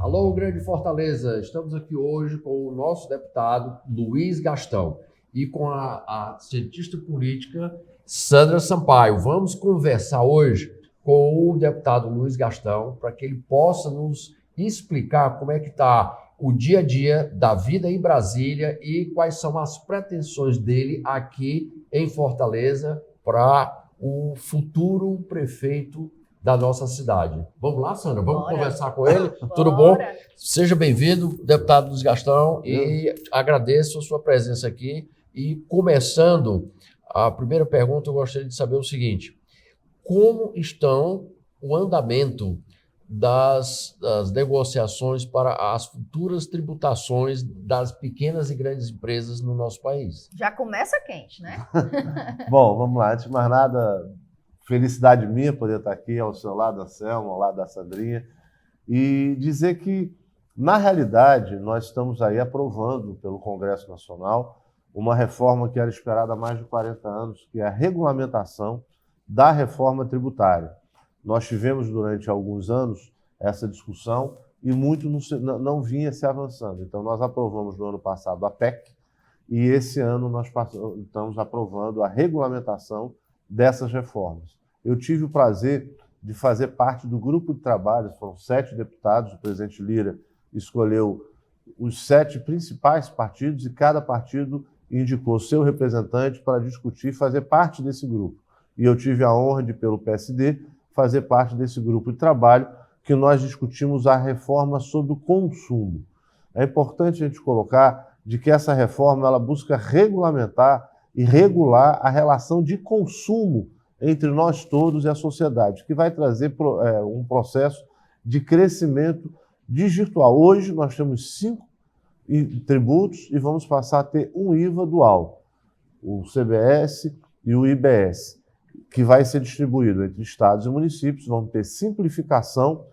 Alô, Grande Fortaleza! Estamos aqui hoje com o nosso deputado Luiz Gastão e com a cientista política Sandra Sampaio. Vamos conversar hoje com o deputado Luiz Gastão para que ele possa nos explicar como é que está o dia a dia da vida em Brasília e quais são as pretensões dele aqui em Fortaleza para o futuro prefeito da nossa cidade. Vamos lá, Sandra? Vamos conversar com ele? Tudo bom? Seja bem-vindo, deputado Luiz Gastão, e agradeço a sua presença aqui. E começando a primeira pergunta, eu gostaria de saber o seguinte: como estão o andamento das negociações para as futuras tributações das pequenas e grandes empresas no nosso país? Já começa quente, né? Bom, vamos lá. Antes de mais nada, felicidade minha poder estar aqui ao seu lado, da Selma, ao lado da Sandrinha, e dizer que, na realidade, nós estamos aí aprovando pelo Congresso Nacional uma reforma que era esperada há mais de 40 anos, que é a regulamentação da reforma tributária. Nós tivemos durante alguns anos essa discussão e muito não vinha se avançando. Então, nós aprovamos no ano passado a PEC e esse ano nós estamos aprovando a regulamentação dessas reformas. Eu tive o prazer de fazer parte do grupo de trabalho, foram 7 deputados, o presidente Lira escolheu os 7 principais partidos e cada partido indicou seu representante para discutir e fazer parte desse grupo. E eu tive a honra de, pelo PSD, fazer parte desse grupo de trabalho que nós discutimos a reforma sobre o consumo. É importante a gente colocar de que essa reforma ela busca regulamentar e regular a relação de consumo entre nós todos e a sociedade, que vai trazer um processo de crescimento digital. Hoje nós temos 5 tributos e vamos passar a ter um IVA dual, o CBS e o IBS, que vai ser distribuído entre estados e municípios, vamos ter simplificação.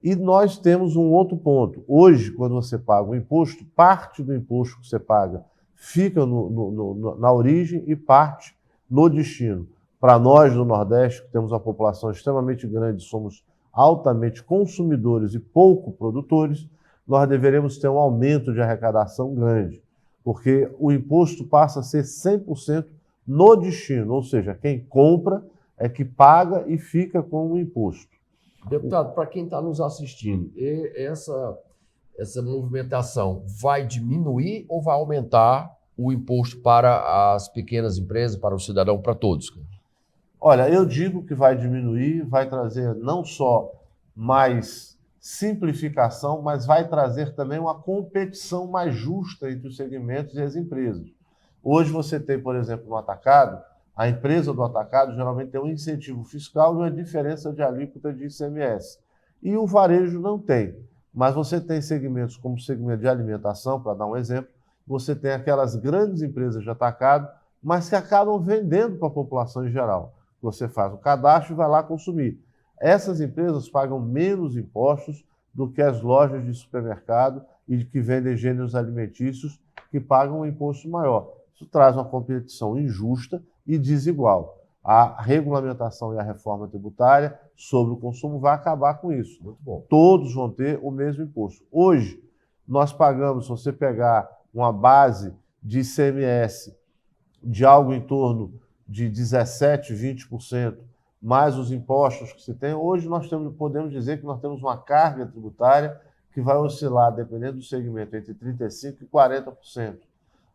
E nós temos um outro ponto. Hoje, quando você paga o imposto, parte do imposto que você paga fica na origem e parte no destino. Para nós do Nordeste, que temos uma população extremamente grande, somos altamente consumidores e pouco produtores, nós deveremos ter um aumento de arrecadação grande, porque o imposto passa a ser 100% no destino, ou seja, quem compra é que paga e fica com o imposto. Deputado, para quem está nos assistindo, essa movimentação vai diminuir ou vai aumentar o imposto para as pequenas empresas, para o cidadão, para todos? Olha, eu digo que vai diminuir, vai trazer não só mais simplificação, mas vai trazer também uma competição mais justa entre os segmentos e as empresas. Hoje você tem, por exemplo, no atacado, a empresa do atacado geralmente tem um incentivo fiscal e uma diferença de alíquota de ICMS. E o varejo não tem. Mas você tem segmentos como o segmento de alimentação, para dar um exemplo, você tem aquelas grandes empresas de atacado, mas que acabam vendendo para a população em geral. Você faz o cadastro e vai lá consumir. Essas empresas pagam menos impostos do que as lojas de supermercado e que vendem gêneros alimentícios que pagam um imposto maior. Isso traz uma competição injusta e desigual. A regulamentação e a reforma tributária sobre o consumo vai acabar com isso. Muito bom. Todos vão ter o mesmo imposto. Hoje, nós pagamos, se você pegar uma base de ICMS de algo em torno de 17%, 20%, mais os impostos que se tem, hoje nós podemos dizer que nós temos uma carga tributária que vai oscilar, dependendo do segmento, entre 35% e 40%.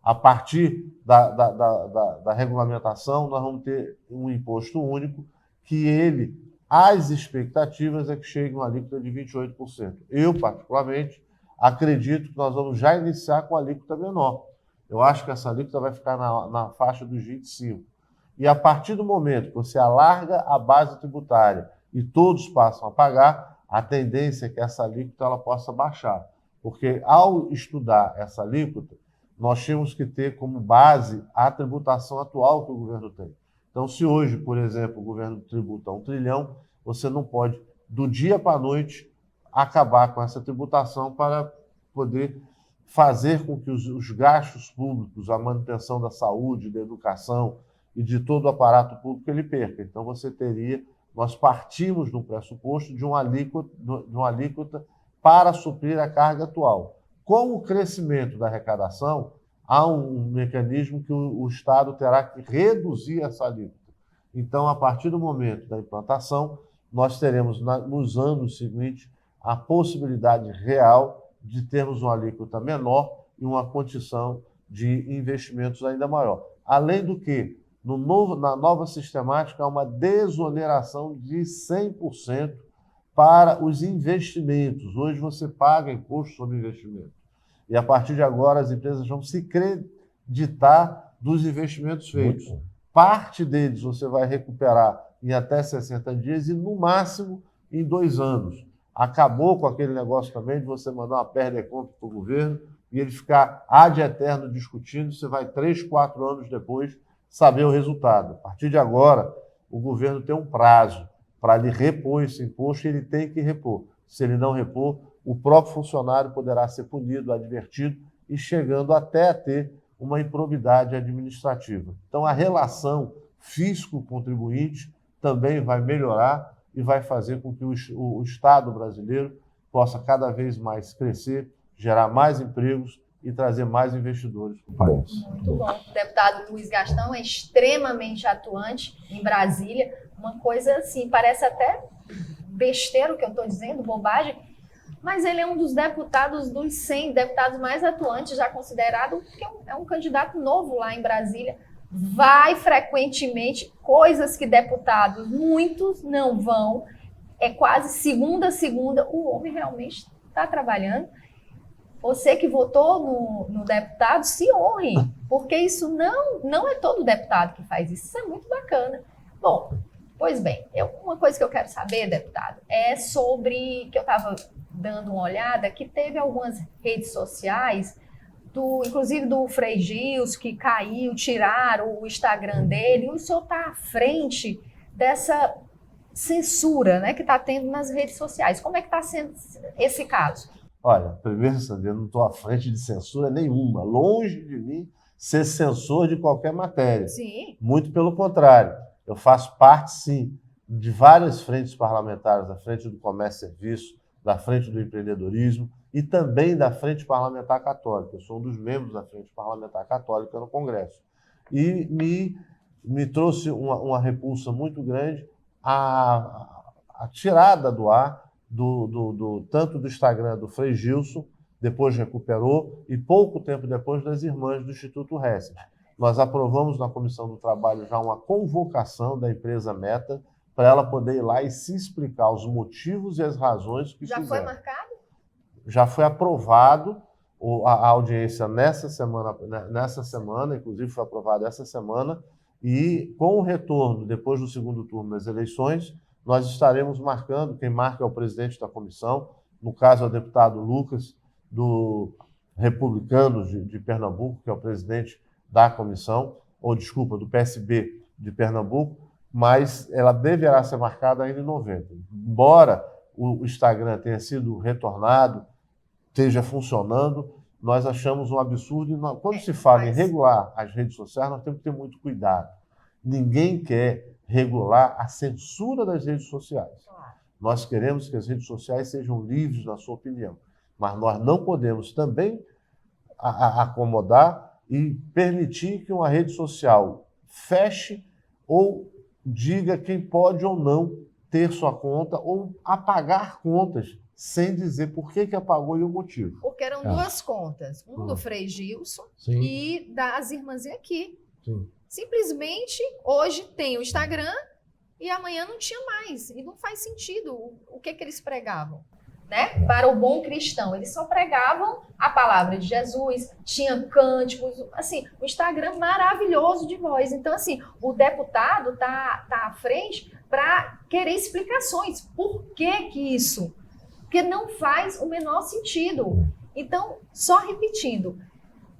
A partir da regulamentação, nós vamos ter um imposto único que as expectativas é que chegue a uma alíquota de 28%. Eu, particularmente, acredito que nós vamos já iniciar com a alíquota menor. Eu acho que essa alíquota vai ficar na faixa dos 25%. E a partir do momento que você alarga a base tributária e todos passam a pagar, a tendência é que essa alíquota ela possa baixar. Porque ao estudar essa alíquota, nós temos que ter como base a tributação atual que o governo tem. Então, se hoje, por exemplo, o governo tributa 1 trilhão, você não pode, do dia para a noite, acabar com essa tributação para poder fazer com que os gastos públicos, a manutenção da saúde, da educação e de todo o aparato público ele perca. Então, nós partimos de um pressuposto de uma alíquota para suprir a carga atual. Com o crescimento da arrecadação, há um mecanismo que o Estado terá que reduzir essa alíquota. Então, a partir do momento da implantação, nós teremos, nos anos seguintes, a possibilidade real de termos uma alíquota menor e uma condição de investimentos ainda maior. Além do que, na nova sistemática, há uma desoneração de 100% para os investimentos. Hoje você paga imposto sobre investimento. E, a partir de agora, as empresas vão se creditar dos investimentos feitos. Parte deles você vai recuperar em até 60 dias e, no máximo, em 2 anos. Acabou com aquele negócio também de você mandar uma perda de conta para o governo e ele ficar ad eterno discutindo, você vai 3, 4 anos depois saber o resultado. A partir de agora, o governo tem um prazo para lhe repor esse imposto e ele tem que repor. Se ele não repor, o próprio funcionário poderá ser punido, advertido e chegando até a ter uma improbidade administrativa. Então, a relação fisco-contribuinte também vai melhorar e vai fazer com que o Estado brasileiro possa cada vez mais crescer, gerar mais empregos e trazer mais investidores para o país. Muito bom. O deputado Luiz Gastão é extremamente atuante em Brasília. Uma coisa assim, parece até besteira o que eu estou dizendo, bobagem, mas ele é um dos deputados, dos 100 deputados mais atuantes, já considerado, porque é um candidato novo lá em Brasília. Vai frequentemente, coisas que deputados, muitos não vão, é quase segunda a segunda, o homem realmente está trabalhando. Você que votou no deputado, se honre, porque isso não é todo deputado que faz isso, isso é muito bacana. Bom, pois bem, uma coisa que eu quero saber, deputado, é sobre, que eu estava dando uma olhada, que teve algumas redes sociais, inclusive do Frei Gilson, que caiu, tiraram o Instagram dele, e o senhor está à frente dessa censura, né, que está tendo nas redes sociais. Como é que está sendo esse caso? Olha, primeiro, Sandra, eu não estou à frente de censura nenhuma. Longe de mim ser censor de qualquer matéria. Sim. Muito pelo contrário. Eu faço parte, sim, de várias frentes parlamentares, da frente do comércio e serviço, da frente do empreendedorismo e também da Frente Parlamentar Católica. Eu sou um dos membros da Frente Parlamentar Católica no Congresso. E me trouxe uma repulsa muito grande a tirada do ar tanto do Instagram do Frei Gilson, depois recuperou, e pouco tempo depois das irmãs do Instituto Hesses. Nós aprovamos na Comissão do Trabalho já uma convocação da empresa Meta para ela poder ir lá e se explicar os motivos e as razões que fizeram. Já foi marcado? Já foi aprovado a audiência nessa semana, inclusive foi aprovado essa semana, e com o retorno, depois do segundo turno das eleições, nós estaremos marcando, quem marca é o presidente da comissão, no caso é o deputado Lucas, do Republicanos de Pernambuco, que é o presidente da comissão, do PSB de Pernambuco, mas ela deverá ser marcada ainda em novembro. Embora o Instagram tenha sido retornado, esteja funcionando, nós achamos um absurdo. Quando se fala em regular as redes sociais, nós temos que ter muito cuidado. Ninguém quer regular a censura das redes sociais. Nós queremos que as redes sociais sejam livres na sua opinião, mas nós não podemos também acomodar e permitir que uma rede social feche ou diga quem pode ou não ter sua conta ou apagar contas sem dizer por que apagou e o motivo. Porque eram duas contas, do Frei Gilson e das irmãzinhas aqui. Sim. Simplesmente, hoje tem o Instagram e amanhã não tinha mais. E não faz sentido o que eles pregavam, né? Para o bom cristão. Eles só pregavam a palavra de Jesus, tinha cânticos, assim, o Instagram maravilhoso de voz. Então, assim, o deputado tá à frente para querer explicações. Por que isso? Porque não faz o menor sentido. Então, só repetindo,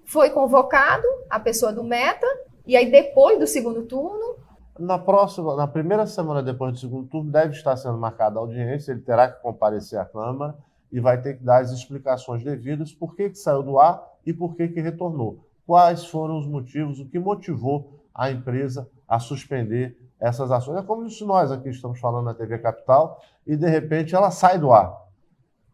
foi convocado a pessoa do Meta, e aí depois do segundo turno... Na primeira semana depois do segundo turno, deve estar sendo marcada a audiência, ele terá que comparecer à Câmara e vai ter que dar as explicações devidas, por que saiu do ar e por que retornou. Quais foram os motivos, o que motivou a empresa a suspender essas ações. É como se nós aqui estamos falando na TV Capital e, de repente, ela sai do ar.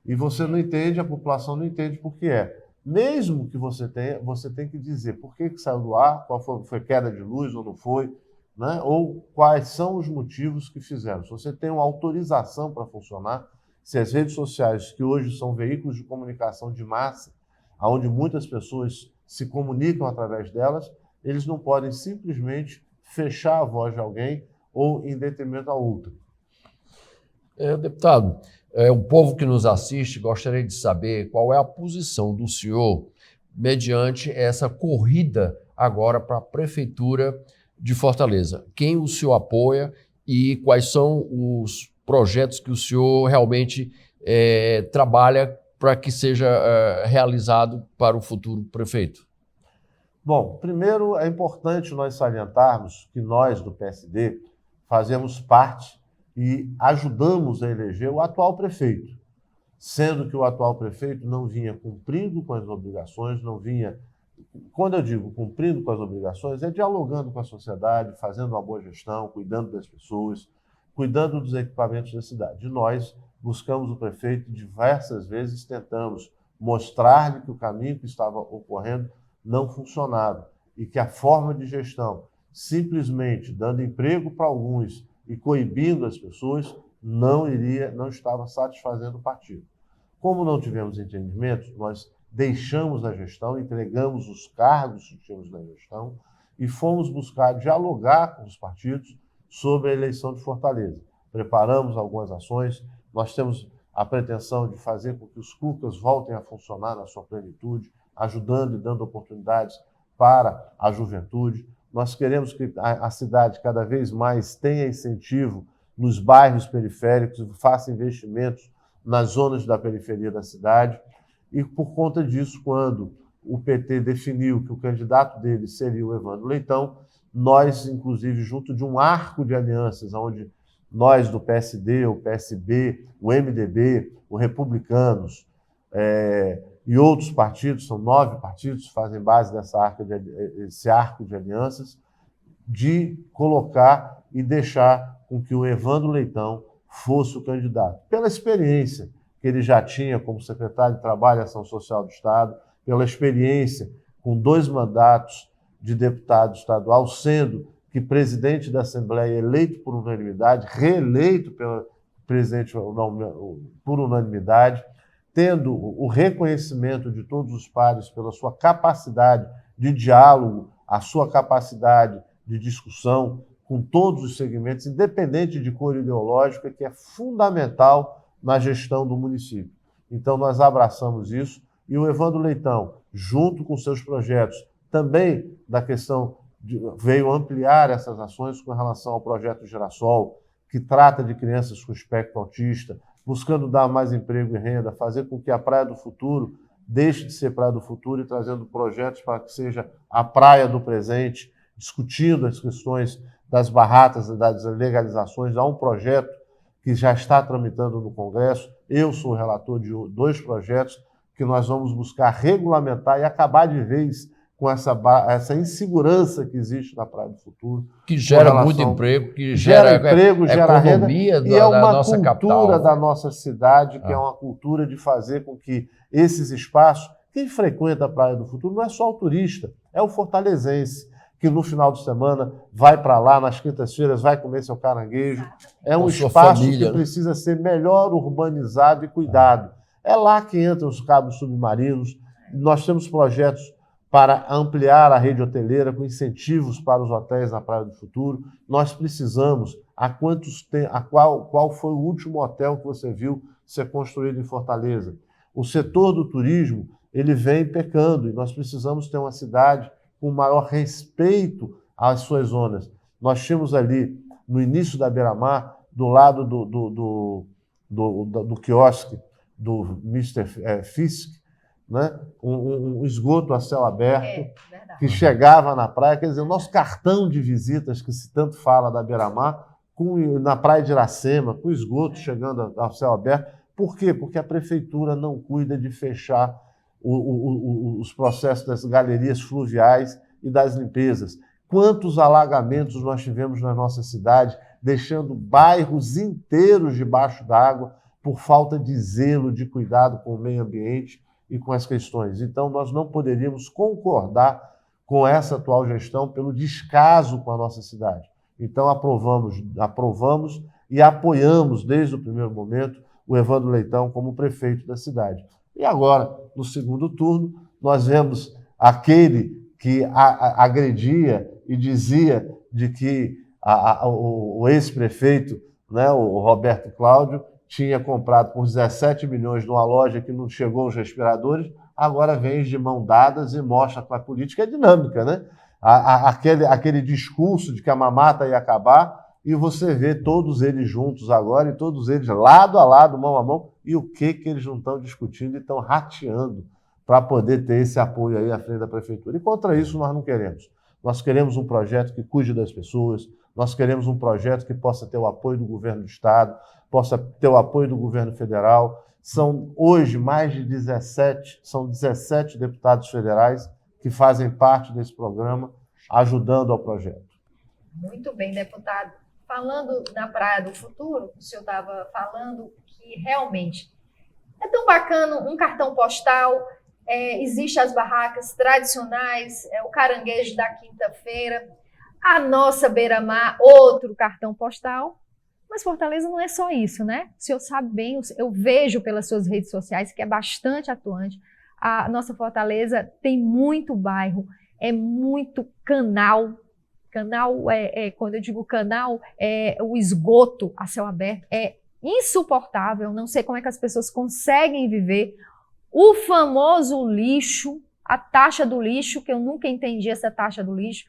E você não entende, a população não entende por que é. Mesmo que você tenha, você tem que dizer por que saiu do ar, qual foi queda de luz ou não foi, né? Ou quais são os motivos que fizeram. Se você tem uma autorização para funcionar, se as redes sociais, que hoje são veículos de comunicação de massa, onde muitas pessoas se comunicam através delas, eles não podem simplesmente fechar a voz de alguém ou em detrimento a outro. Deputado, o povo que nos assiste gostaria de saber qual é a posição do senhor mediante essa corrida agora para a Prefeitura de Fortaleza. Quem o senhor apoia e quais são os projetos que o senhor realmente trabalha para que seja realizado para o futuro prefeito? Bom, primeiro é importante nós salientarmos que nós do PSD fazemos parte e ajudamos a eleger o atual prefeito, sendo que o atual prefeito não vinha cumprindo com as obrigações, não vinha, quando eu digo cumprindo com as obrigações, é dialogando com a sociedade, fazendo uma boa gestão, cuidando das pessoas, cuidando dos equipamentos da cidade. E nós buscamos o prefeito diversas vezes, tentamos mostrar-lhe que o caminho que estava ocorrendo não funcionava e que a forma de gestão, simplesmente dando emprego para alguns e coibindo as pessoas, não estava satisfazendo o partido. Como não tivemos entendimento, nós deixamos a gestão, entregamos os cargos que tínhamos na gestão e fomos buscar dialogar com os partidos sobre a eleição de Fortaleza. Preparamos algumas ações, nós temos a pretensão de fazer com que os CUCAs voltem a funcionar na sua plenitude, ajudando e dando oportunidades para a juventude. Nós queremos que a cidade cada vez mais tenha incentivo nos bairros periféricos, faça investimentos nas zonas da periferia da cidade. E por conta disso, quando o PT definiu que o candidato dele seria o Evandro Leitão, nós, inclusive, junto de um arco de alianças, onde nós do PSD, o PSB, o MDB, o Republicanos e outros partidos, são 9 partidos que fazem base desse arco de alianças, de colocar e deixar com que o Evandro Leitão fosse o candidato. Pela experiência que ele já tinha como secretário de Trabalho e Ação Social do Estado, pela experiência com 2 mandatos de deputado estadual, sendo que presidente da Assembleia eleito por unanimidade, reeleito pelo presidente por unanimidade, tendo o reconhecimento de todos os pares pela sua capacidade de diálogo, a sua capacidade de discussão com todos os segmentos, independente de cor ideológica, que é fundamental na gestão do município. Então, nós abraçamos isso e o Evandro Leitão, junto com seus projetos, também da questão veio ampliar essas ações com relação ao projeto Girassol, que trata de crianças com espectro autista, buscando dar mais emprego e renda, fazer com que a Praia do Futuro deixe de ser Praia do Futuro e trazendo projetos para que seja a Praia do Presente, discutindo as questões das barracas, das legalizações. Há um projeto que já está tramitando no Congresso. Eu sou o relator de 2 projetos que nós vamos buscar regulamentar e acabar de vez com essa insegurança que existe na Praia do Futuro. Que gera muito emprego, que gera emprego, gera renda, e é uma cultura capital da nossa cidade, que é uma cultura de fazer com que esses espaços, quem frequenta a Praia do Futuro não é só o turista, é o fortalezense, que no final de semana vai para lá, nas quintas-feiras vai comer seu caranguejo. É um espaço que precisa ser melhor urbanizado e cuidado. É lá que entram os cabos submarinos. Nós temos projetos para ampliar a rede hoteleira com incentivos para os hotéis na Praia do Futuro. Nós precisamos, qual foi o último hotel que você viu ser construído em Fortaleza? O setor do turismo, ele vem pecando e nós precisamos ter uma cidade com maior respeito às suas zonas. Nós tínhamos ali, no início da Beira-Mar, do lado do quiosque do Mr. Fisk, né? Um esgoto a céu aberto que chegava na praia. Quer dizer, o nosso cartão de visitas, que se tanto fala da Beira-Mar, na praia de Iracema, com esgoto chegando ao céu aberto. Por quê? Porque a prefeitura não cuida de fechar os processos das galerias fluviais e das limpezas. Quantos alagamentos nós tivemos na nossa cidade, deixando bairros inteiros debaixo d'água, por falta de zelo, de cuidado com o meio ambiente e com as questões. Então, nós não poderíamos concordar com essa atual gestão pelo descaso com a nossa cidade. Então, aprovamos e apoiamos, desde o primeiro momento, o Evandro Leitão como prefeito da cidade. E agora, no segundo turno, nós vemos aquele que agredia e dizia de que o ex-prefeito, né, o Roberto Cláudio, tinha comprado por 17 milhões numa loja que não chegou aos respiradores, agora vem de mão dadas e mostra que a política é dinâmica, né? Aquele discurso de que a mamata ia acabar, e você vê todos eles juntos agora, e todos eles lado a lado, mão a mão, e o que eles não estão discutindo e estão rateando para poder ter esse apoio aí à frente da prefeitura. E contra isso nós não queremos. Nós queremos um projeto que cuide das pessoas, nós queremos um projeto que possa ter o apoio do governo do Estado, possa ter o apoio do governo federal. São hoje mais de 17 deputados federais que fazem parte desse programa, ajudando ao projeto. Muito bem, deputado. Falando na Praia do Futuro, o senhor estava falando que realmente é tão bacana um cartão postal, existem as barracas tradicionais, o caranguejo da quinta-feira, a nossa beira-mar, outro cartão postal. Mas Fortaleza não é só isso, né? O senhor sabe bem, eu vejo pelas suas redes sociais que é bastante atuante. A nossa Fortaleza tem muito bairro, é muito canal. Canal, quando eu digo canal, o esgoto a céu aberto é insuportável. Não sei como é que as pessoas conseguem viver. O famoso lixo, a taxa do lixo, que eu nunca entendi essa taxa do lixo.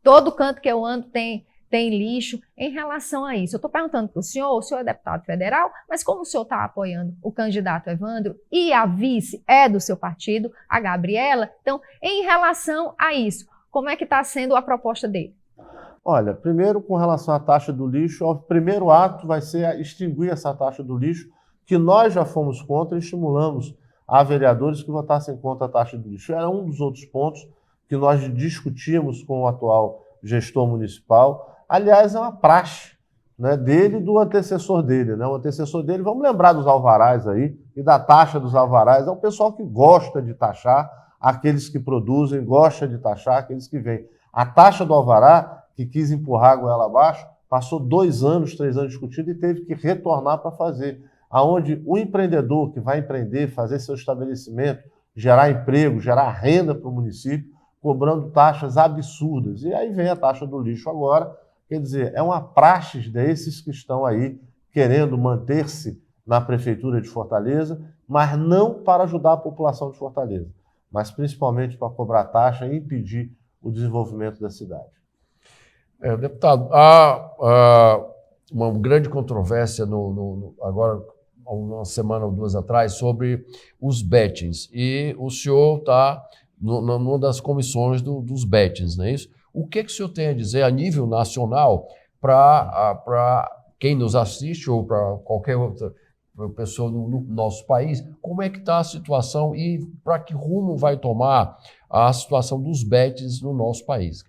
Todo canto que eu ando tem lixo. Em relação a isso, eu estou perguntando para o senhor é deputado federal, mas como o senhor está apoiando o candidato Evandro e a vice é do seu partido, a Gabriela, então, em relação a isso, como é que está sendo a proposta dele? Olha, primeiro, com relação à taxa do lixo, o primeiro ato vai ser extinguir essa taxa do lixo, que nós já fomos contra e estimulamos a vereadores que votassem contra a taxa do lixo. Era um dos outros pontos que nós discutimos com o atual gestor municipal. Aliás, é uma praxe, né, dele e do antecessor dele. Né? O antecessor dele, vamos lembrar dos alvarás aí e da taxa dos alvarás. É o pessoal que gosta de taxar aqueles que produzem, gosta de taxar aqueles que vêm. A taxa do alvará, que quis empurrar a goela abaixo, passou 2 anos, 3 anos discutindo e teve que retornar para fazer. Aonde o empreendedor que vai empreender, fazer seu estabelecimento, gerar emprego, gerar renda para o município, cobrando taxas absurdas. E aí vem a taxa do lixo agora. Quer dizer, é uma praxe desses que estão aí querendo manter-se na Prefeitura de Fortaleza, mas não para ajudar a população de Fortaleza, mas principalmente para cobrar taxa e impedir o desenvolvimento da cidade. Deputado, há uma grande controvérsia agora, uma semana ou 2 atrás, sobre os bettings. E o senhor está numa das comissões dos bettings, não é isso? O que o senhor tem a dizer a nível nacional para quem nos assiste ou para qualquer outra pessoa no nosso país? Como é que está a situação e para que rumo vai tomar a situação dos bettings no nosso país?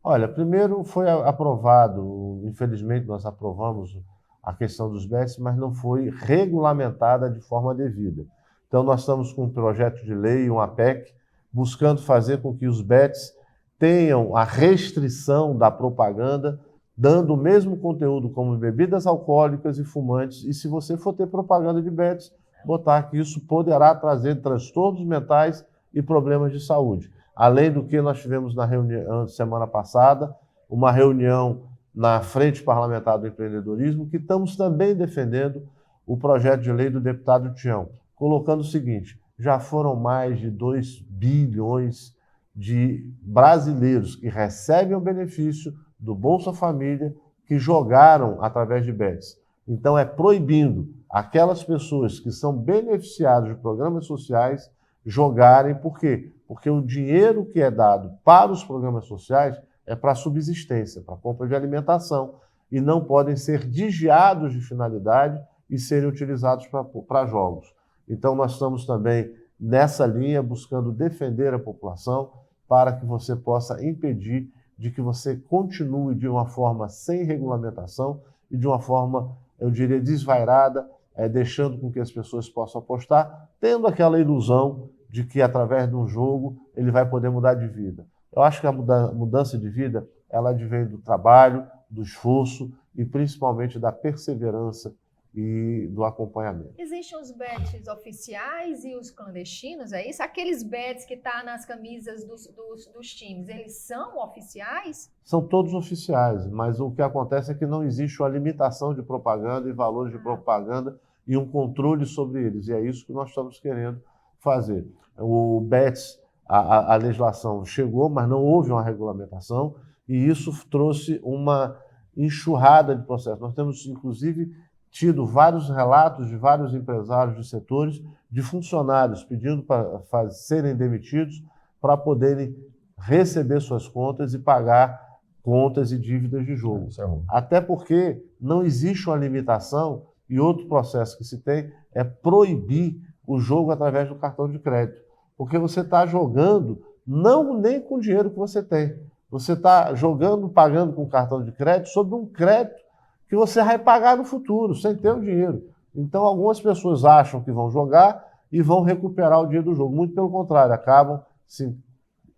Olha, primeiro foi aprovado, infelizmente nós aprovamos a questão dos bets, mas não foi regulamentada de forma devida. Então nós estamos com um projeto de lei, uma PEC, buscando fazer com que os bets tenham a restrição da propaganda, dando o mesmo conteúdo como bebidas alcoólicas e fumantes, e se você for ter propaganda de bets, botar que isso poderá trazer transtornos mentais e problemas de saúde. Além do que nós tivemos na reunião semana passada, uma reunião na Frente Parlamentar do Empreendedorismo, que estamos também defendendo o projeto de lei do deputado Tião, colocando o seguinte: já foram mais de 2 bilhões de brasileiros que recebem o benefício do Bolsa Família que jogaram através de bets. Então é proibindo aquelas pessoas que são beneficiadas de programas sociais jogarem. Por quê? Porque o dinheiro que é dado para os programas sociais é para subsistência, para compra de alimentação, e não podem ser desviados de finalidade e serem utilizados para jogos. Então nós estamos também nessa linha, buscando defender a população para que você possa impedir de que você continue de uma forma sem regulamentação e de uma forma, eu diria, desvairada, deixando com que as pessoas possam apostar, tendo aquela ilusão de que através de um jogo ele vai poder mudar de vida. Eu acho que a mudança de vida ela advém do trabalho, do esforço e principalmente da perseverança e do acompanhamento. Existem os bets oficiais e os clandestinos, é isso? Aqueles bets que estão nas camisas dos times, eles são oficiais? São todos oficiais, mas o que acontece é que não existe uma limitação de propaganda e valores de propaganda e um controle sobre eles, e é isso que nós estamos querendo fazer. O BETS, a legislação chegou, mas não houve uma regulamentação, e isso trouxe uma enxurrada de processos. Nós temos, inclusive, tido vários relatos de vários empresários de setores, de funcionários pedindo para serem demitidos para poderem receber suas contas e pagar contas e dívidas de jogo. Até porque não existe uma limitação e outro processo que se tem é proibir o jogo através do cartão de crédito. Porque você está jogando não nem com o dinheiro que você tem. Você está jogando, pagando com cartão de crédito sobre um crédito que você vai pagar no futuro, sem ter o dinheiro. Então, algumas pessoas acham que vão jogar e vão recuperar o dinheiro do jogo. Muito pelo contrário, acabam se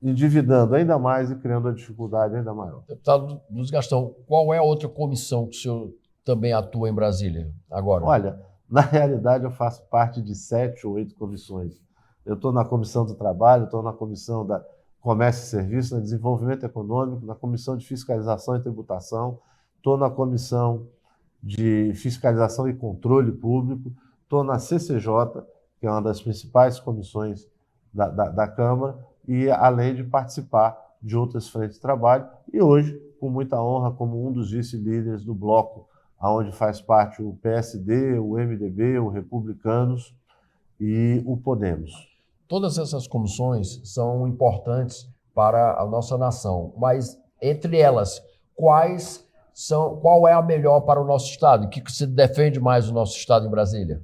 endividando ainda mais e criando uma dificuldade ainda maior. Deputado Luiz Gastão, qual é a outra comissão que o senhor também atua em Brasília agora? Olha, na realidade eu faço parte de 7 ou 8 comissões. Eu estou na Comissão do Trabalho, estou na Comissão da Comércio e Serviço, na Desenvolvimento Econômico, na Comissão de Fiscalização e Tributação, estou na Comissão de Fiscalização e Controle Público, estou na CCJ, que é uma das principais comissões da Câmara, e além de participar de outras frentes de trabalho, e hoje, com muita honra, como um dos vice-líderes do bloco, onde faz parte o PSD, o MDB, o Republicanos e o Podemos. Todas essas comissões são importantes para a nossa nação, mas entre elas, qual é a melhor para o nosso Estado? O que se defende mais o nosso Estado em Brasília?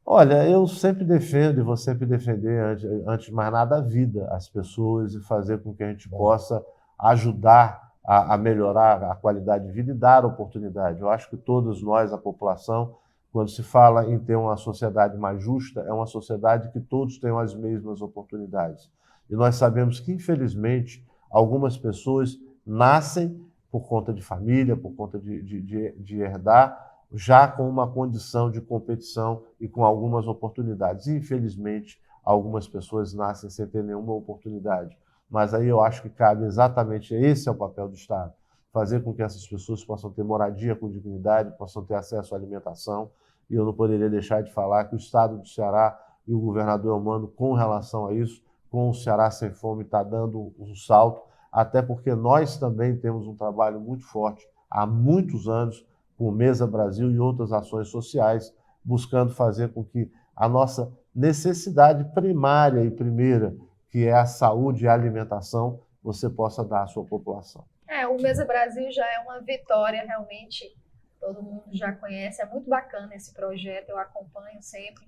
Olha, eu sempre defendo e vou sempre defender, antes de mais nada, a vida, as pessoas e fazer com que a gente possa ajudar a melhorar a qualidade de vida e dar oportunidade. Eu acho que todos nós, a população, quando se fala em ter uma sociedade mais justa, é uma sociedade que todos tenham as mesmas oportunidades. E nós sabemos que, infelizmente, algumas pessoas nascem por conta de família, por conta de herdar, já com uma condição de competição e com algumas oportunidades. Infelizmente, algumas pessoas nascem sem ter nenhuma oportunidade. Mas aí eu acho que cabe exatamente, esse é o papel do Estado, fazer com que essas pessoas possam ter moradia com dignidade, possam ter acesso à alimentação. E eu não poderia deixar de falar que o Estado do Ceará e o governador Eumano, com relação a isso, com o Ceará Sem Fome, está dando um salto, até porque nós também temos um trabalho muito forte há muitos anos com o Mesa Brasil e outras ações sociais, buscando fazer com que a nossa necessidade primária e primeira, que é a saúde e a alimentação, você possa dar à sua população. O Mesa Brasil já é uma vitória, realmente, todo mundo já conhece, é muito bacana esse projeto, eu acompanho sempre.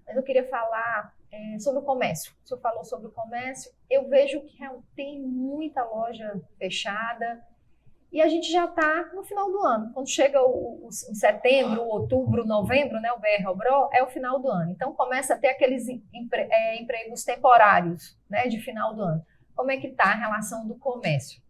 Mas eu queria falar sobre o comércio. O senhor falou sobre o comércio, eu vejo que tem muita loja fechada, e a gente já está no final do ano. Quando chega em setembro, outubro, novembro, né, o BR-OBRO, é o final do ano. Então, começa a ter aqueles empregos temporários, né, de final do ano. Como é que está a relação do comércio?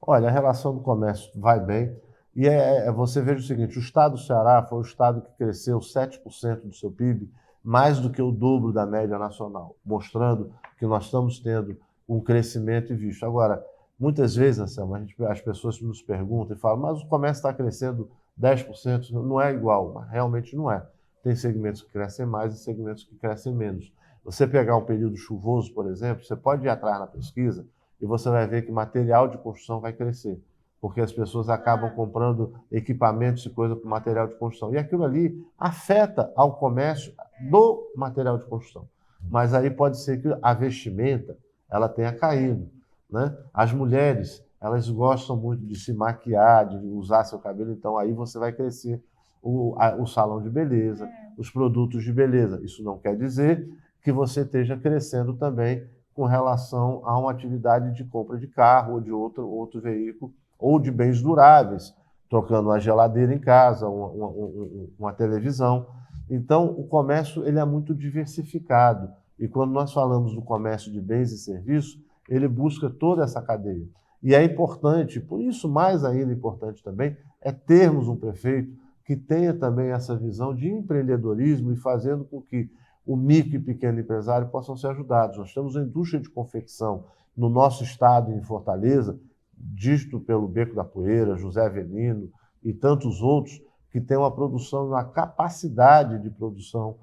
Olha, a relação do comércio vai bem. E você veja o seguinte, o estado do Ceará foi o estado que cresceu 7% do seu PIB, mais do que o dobro da média nacional, mostrando que nós estamos tendo um crescimento e visto. Agora, muitas vezes, Anselmo, as pessoas nos perguntam e falam, mas o comércio está crescendo 10%, não é igual, mas realmente não é. Tem segmentos que crescem mais e segmentos que crescem menos. Você pegar um período chuvoso, por exemplo, você pode ir atrás na pesquisa e você vai ver que material de construção vai crescer, porque as pessoas acabam comprando equipamentos e coisa para material de construção. E aquilo ali afeta ao comércio do material de construção. Mas aí pode ser que a vestimenta ela tenha caído, né? As mulheres, elas gostam muito de se maquiar, de usar seu cabelo, então aí você vai crescer o salão de beleza, os produtos de beleza. Isso não quer dizer que você esteja crescendo também com relação a uma atividade de compra de carro ou de outro veículo, ou de bens duráveis, trocando uma geladeira em casa, uma televisão. Então, o comércio ele é muito diversificado. E quando nós falamos do comércio de bens e serviços, ele busca toda essa cadeia. E é importante, por isso mais ainda importante também, é termos um prefeito que tenha também essa visão de empreendedorismo e fazendo com que o micro e pequeno empresário possam ser ajudados. Nós temos a indústria de confecção no nosso estado, em Fortaleza, dito pelo Beco da Poeira, José Avelino e tantos outros, que têm uma produção, uma capacidade de produção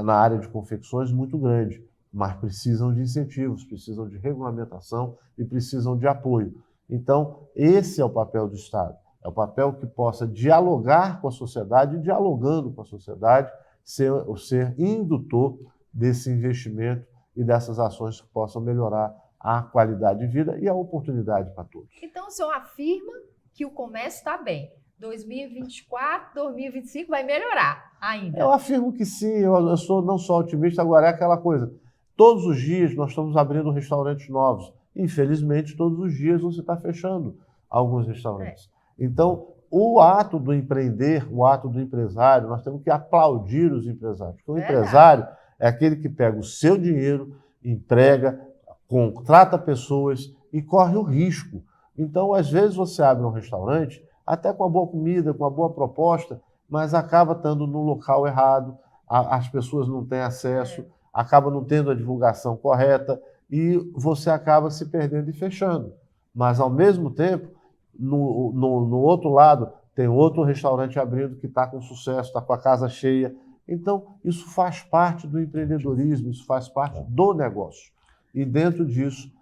na área de confecções muito grande, mas precisam de incentivos, precisam de regulamentação e precisam de apoio. Então, esse é o papel do Estado. É o papel que possa dialogar com a sociedade e, dialogando com a sociedade, ser indutor desse investimento e dessas ações que possam melhorar a qualidade de vida e a oportunidade para todos. Então, o senhor afirma que o comércio está bem. 2024, 2025 vai melhorar ainda. Eu afirmo que sim, eu sou não só otimista, agora é aquela coisa. Todos os dias nós estamos abrindo restaurantes novos. Infelizmente, todos os dias você está fechando alguns restaurantes. Então, o ato do empreender, o ato do empresário, nós temos que aplaudir os empresários. Porque o empresário é aquele que pega o seu dinheiro, emprega, contrata pessoas e corre o risco. Então, às vezes, você abre um restaurante, até com uma boa comida, com uma boa proposta, mas acaba estando no local errado, as pessoas não têm acesso, acaba não tendo a divulgação correta e você acaba se perdendo e fechando. Mas, ao mesmo tempo, no outro lado, tem outro restaurante abrindo que está com sucesso, está com a casa cheia. Então, isso faz parte do empreendedorismo, isso faz parte do negócio. E dentro disso,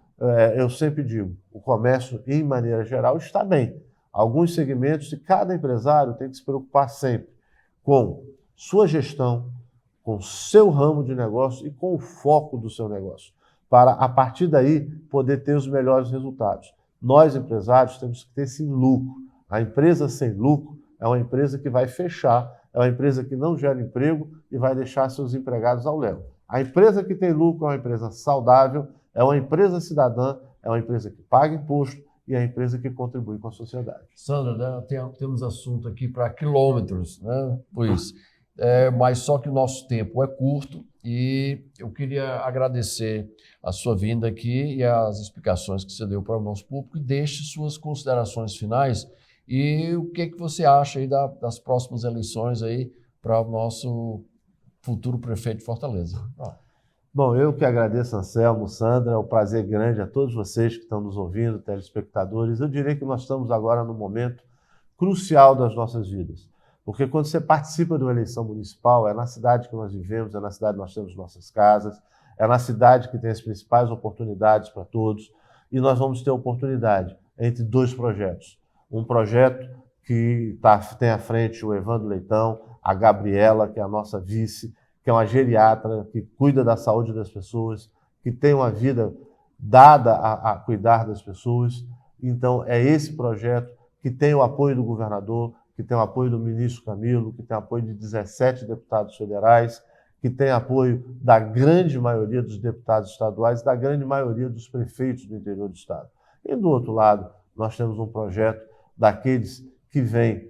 eu sempre digo, o comércio, em maneira geral, está bem. Alguns segmentos, e cada empresário tem que se preocupar sempre com sua gestão, com seu ramo de negócio e com o foco do seu negócio, para, a partir daí, poder ter os melhores resultados. Nós, empresários, temos que ter sim lucro. A empresa sem lucro é uma empresa que vai fechar, é uma empresa que não gera emprego e vai deixar seus empregados ao léu. A empresa que tem lucro é uma empresa saudável, é uma empresa cidadã, é uma empresa que paga imposto e é a empresa que contribui com a sociedade. Sandra, né, temos assunto aqui para quilômetros, né, Luiz? Mas só que o nosso tempo é curto e eu queria agradecer a sua vinda aqui e as explicações que você deu para o nosso público e deixe suas considerações finais e o que você acha aí das próximas eleições aí para o nosso futuro prefeito de Fortaleza. Bom, eu que agradeço, Anselmo, Sandra, é um prazer grande a todos vocês que estão nos ouvindo, telespectadores. Eu diria que nós estamos agora num momento crucial das nossas vidas, porque quando você participa de uma eleição municipal, é na cidade que nós vivemos, é na cidade que nós temos nossas casas, é na cidade que tem as principais oportunidades para todos, e nós vamos ter oportunidade entre dois projetos. Um projeto que tem à frente o Evandro Leitão, a Gabriela, que é a nossa vice, que é uma geriatra, que cuida da saúde das pessoas, que tem uma vida dada a cuidar das pessoas. Então, é esse projeto que tem o apoio do governador, que tem o apoio do ministro Camilo, que tem o apoio de 17 deputados federais, que tem apoio da grande maioria dos deputados estaduais e da grande maioria dos prefeitos do interior do estado. E, do outro lado, nós temos um projeto daqueles que vêm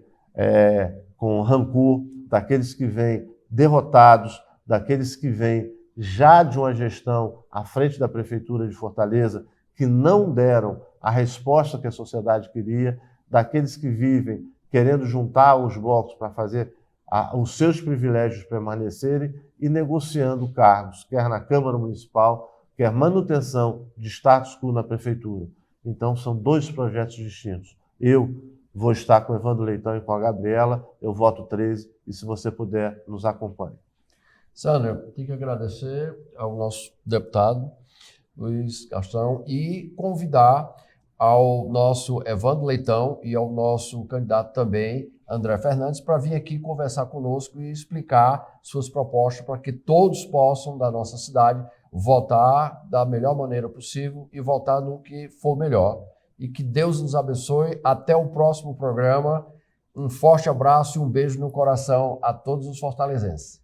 com rancor, daqueles que vêm derrotados, daqueles que vêm já de uma gestão à frente da Prefeitura de Fortaleza, que não deram a resposta que a sociedade queria, daqueles que vivem querendo juntar os blocos para fazer os seus privilégios permanecerem e negociando cargos, quer na Câmara Municipal, quer manutenção de status quo na Prefeitura. Então, são dois projetos distintos. Eu vou estar com o Evandro Leitão e com a Gabriela, eu voto 13, e se você puder, nos acompanhe. Sandra, tenho que agradecer ao nosso deputado Luiz Gastão e convidar ao nosso Evandro Leitão e ao nosso candidato também, André Fernandes, para vir aqui conversar conosco e explicar suas propostas para que todos possam, da nossa cidade, votar da melhor maneira possível e votar no que for melhor. E que Deus nos abençoe. Até o próximo programa. Um forte abraço e um beijo no coração a todos os fortalezenses.